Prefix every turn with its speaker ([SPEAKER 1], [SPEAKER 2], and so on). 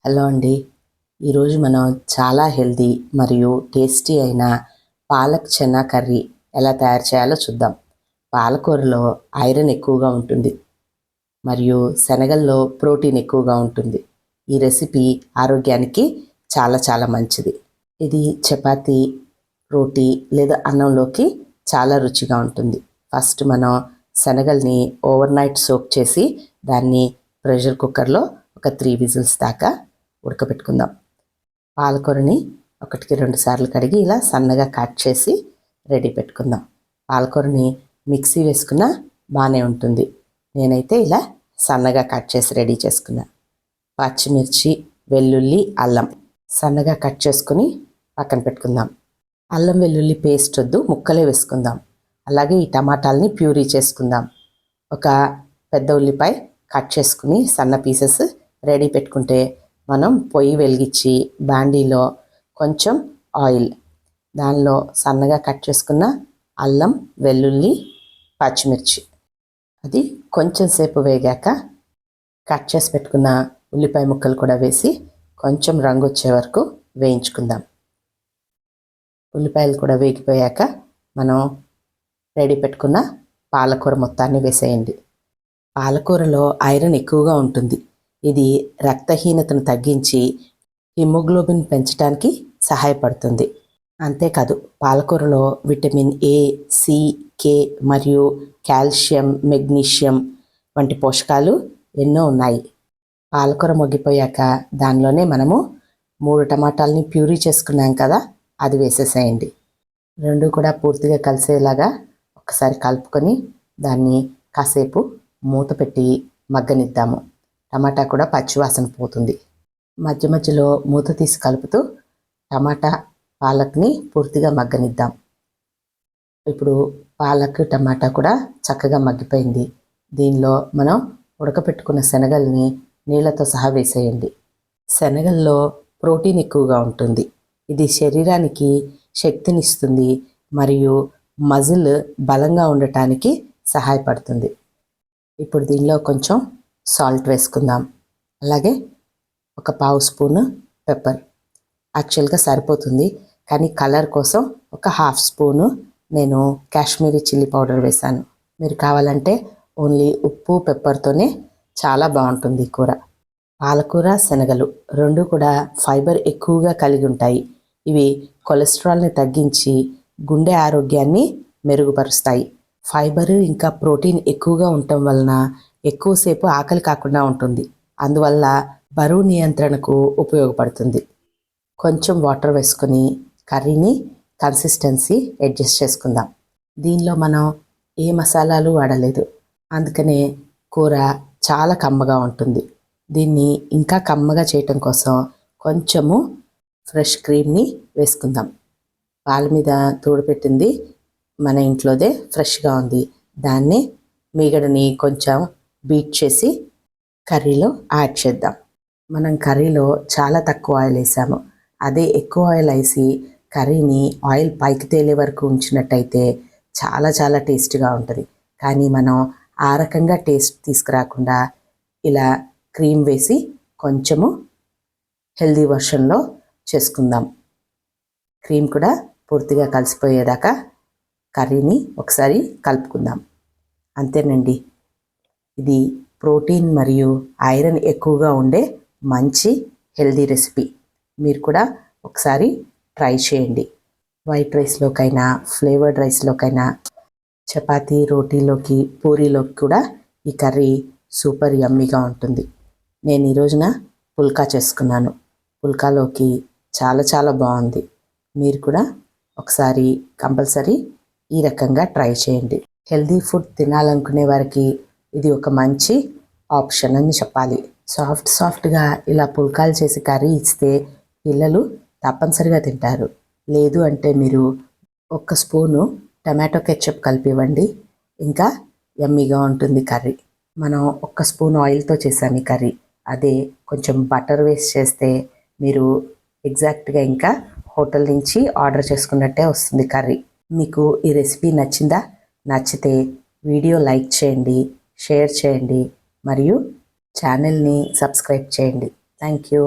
[SPEAKER 1] Hello అండి. ఈరోజు మనం చాలా హెల్తీ మరియు టేస్టీ అయిన పాలక్ చనా కర్రీ ఎలా తయారు చేయాలో చూద్దాం. పాలకూరలో ఐరన్ ఎక్కువగా ఉంటుంది మరియు శనగల్లో ప్రోటీన్ ఎక్కువగా ఉంటుంది. ఈ రెసిపీ ఆరోగ్యానికి చాలా చాలా మంచిది. ఇది చపాతీ, రోటీ లేదా అన్నంలోకి చాలా రుచిగా ఉంటుంది. ఫస్ట్ మనం శనగల్ని ఓవర్ నైట్ సోక్ చేసి దాన్ని ప్రెషర్ కుక్కర్లో ఒక 3 విజిల్స్ దాకా ఉడకబెట్టుకుందాం. పాలకూరని 1-2 సార్లు కడిగి ఇలా సన్నగా కట్ చేసి రెడీ పెట్టుకుందాం. పాలకూరని మిక్సీ వేసుకున్నా బాగానే ఉంటుంది. నేనైతే ఇలా సన్నగా కట్ చేసి రెడీ చేసుకున్నా. పచ్చిమిర్చి, వెల్లుల్లి, అల్లం సన్నగా కట్ చేసుకుని పక్కన పెట్టుకుందాం. అల్లం వెల్లుల్లి పేస్ట్ వద్దు, ముక్కలే వేసుకుందాం. అలాగే ఈ టమాటాలని ప్యూరీ చేసుకుందాం. ఒక పెద్ద ఉల్లిపాయ కట్ చేసుకుని సన్న పీసెస్ రెడీ పెట్టుకుంటే మనం పొయ్యి వెలిగించి బాండీలో కొంచెం ఆయిల్, దానిలో సన్నగా కట్ చేసుకున్న అల్లం, వెల్లుల్లి, పచ్చిమిర్చి అది కొంచెం సేపు వేగాక కట్ చేసి పెట్టుకున్న ఉల్లిపాయ ముక్కలు కూడా వేసి కొంచెం రంగు వచ్చే వరకు వేయించుకుందాం. ఉల్లిపాయలు కూడా వేగిపోయాక మనం రెడీ పెట్టుకున్న పాలకూర మొత్తాన్ని వేసేయండి. పాలకూరలో ఐరన్ ఎక్కువగా ఉంటుంది. ఇది రక్తహీనతను తగ్గించి హిమోగ్లోబిన్ పెంచడానికి సహాయపడుతుంది. అంతేకాదు పాలకూరలో విటమిన్ ఏ, సి, కే మరియు కాల్షియం, మెగ్నీషియం వంటి పోషకాలు ఎన్నో ఉన్నాయి. పాలకూర మగ్గిపోయాక దానిలోనే మనము 3 టమాటాలని ప్యూరీ చేసుకున్నాం కదా, అది వేసేసేయండి. రెండు కూడా పూర్తిగా కలిసేలాగా ఒకసారి కలుపుకొని దాన్ని కాసేపు మూత పెట్టి మగ్గనిద్దాము. టమాటా కూడా పచ్చివాసన పోతుంది. మధ్య మధ్యలో మూత తీసి కలుపుతూ టమాటా, పాలక్ని పూర్తిగా మగ్గనిద్దాం. ఇప్పుడు పాలక్, టమాటా కూడా చక్కగా మగ్గిపోయింది. దీనిలో మనం ఉడకపెట్టుకున్న శనగల్ని నీళ్ళతో సహా వేసేయండి. శనగల్లో ప్రోటీన్ ఎక్కువగా ఉంటుంది. ఇది శరీరానికి శక్తినిస్తుంది మరియు మజిల్ బలంగా ఉండటానికి సహాయపడుతుంది. ఇప్పుడు దీనిలో కొంచెం సాల్ట్ వేసుకుందాం. అలాగే ఒక 1/2 స్పూను పెప్పర్, యాక్చువల్గా సరిపోతుంది కానీ కలర్ కోసం ఒక 1/2 స్పూను నేను కాశ్మీరీ చిల్లీ పౌడర్ వేశాను. మీరు కావాలంటే ఓన్లీ ఉప్పు, పెప్పర్తోనే చాలా బాగుంటుంది కూర. పాలకూర, శనగలు రెండు కూడా ఫైబర్ ఎక్కువగా కలిగి ఉంటాయి. ఇవి కొలెస్ట్రాల్ని తగ్గించి గుండె ఆరోగ్యాన్ని మెరుగుపరుస్తాయి. ఫైబర్ ఇంకా ప్రోటీన్ ఎక్కువగా ఉండటం వలన ఎక్కువసేపు ఆకలి కాకుండా ఉంటుంది. అందువల్ల బరువు నియంత్రణకు ఉపయోగపడుతుంది. కొంచెం వాటర్ వేసుకొని కర్రీని కన్సిస్టెన్సీ అడ్జస్ట్ చేసుకుందాం. దీనిలో మనం ఏ మసాలాలు వాడలేదు, అందుకనే కూర చాలా కమ్మగా ఉంటుంది. దీన్ని ఇంకా కమ్మగా చేయటం కోసం కొంచెము ఫ్రెష్ క్రీమ్ని వేసుకుందాం. పాల మీద తోడుపెట్టింది మన ఇంట్లోదే ఫ్రెష్గా ఉంది. దాన్ని మీగడని కొంచెం బీట్ చేసి కర్రీలో యాడ్ చేద్దాం. మనం కర్రీలో చాలా తక్కువ ఆయిల్ వేసాము. అదే ఎక్కువ ఆయిల్ వేసి కర్రీని ఆయిల్ పైకి తేలే వరకు ఉంచినట్టయితే చాలా చాలా టేస్ట్గా ఉంటుంది. కానీ మనం ఆ రకంగా టేస్ట్ తీసుకురాకుండా ఇలా క్రీమ్ వేసి కొంచెము హెల్దీ వర్షన్లో చేసుకుందాం. క్రీమ్ కూడా పూర్తిగా కలిసిపోయేదాకా కర్రీని ఒకసారి కలుపుకుందాం. అంతేనండి. ఇది ప్రోటీన్ మరియు ఐరన్ ఎక్కువగా ఉండే మంచి హెల్దీ రెసిపీ. మీరు కూడా ఒకసారి ట్రై చేయండి. వైట్ రైస్లోకైనా, ఫ్లేవర్డ్ రైస్లోకైనా, చపాతీ, రోటీలోకి, పూరీలోకి కూడా ఈ కర్రీ సూపర్ యమ్మీగా ఉంటుంది. నేను ఈ రోజున పుల్కా చేసుకున్నాను. పుల్కాలోకి చాలా చాలా బాగుంది. మీరు కూడా ఒకసారి కంపల్సరీ ఈ రకంగా ట్రై చేయండి. హెల్దీ ఫుడ్ తినాలనుకునే వారికి ఇది ఒక మంచి ఆప్షన్ అని చెప్పాలి. సాఫ్ట్గా ఇలా పుల్కాలు చేసి కర్రీ ఇస్తే పిల్లలు తప్పనిసరిగా తింటారు. లేదు అంటే మీరు 1 స్పూను టమాటో కెచప్ కలిపివ్వండి, ఇంకా యమ్మీగా ఉంటుంది కర్రీ. మనం 1 స్పూన్ ఆయిల్తో చేసాము ఈ కర్రీ. అదే కొంచెం బటర్ వేస్ట్ చేస్తే మీరు ఎగ్జాక్ట్గా ఇంకా హోటల్ నుంచి ఆర్డర్ చేసుకున్నట్టే వస్తుంది కర్రీ. మీకు ఈ రెసిపీ నచ్చిందా? నచ్చితే వీడియో లైక్ చేయండి, షేర్ చేయండి మరియు ఛానల్ని సబ్స్క్రైబ్ చేయండి. Thank you.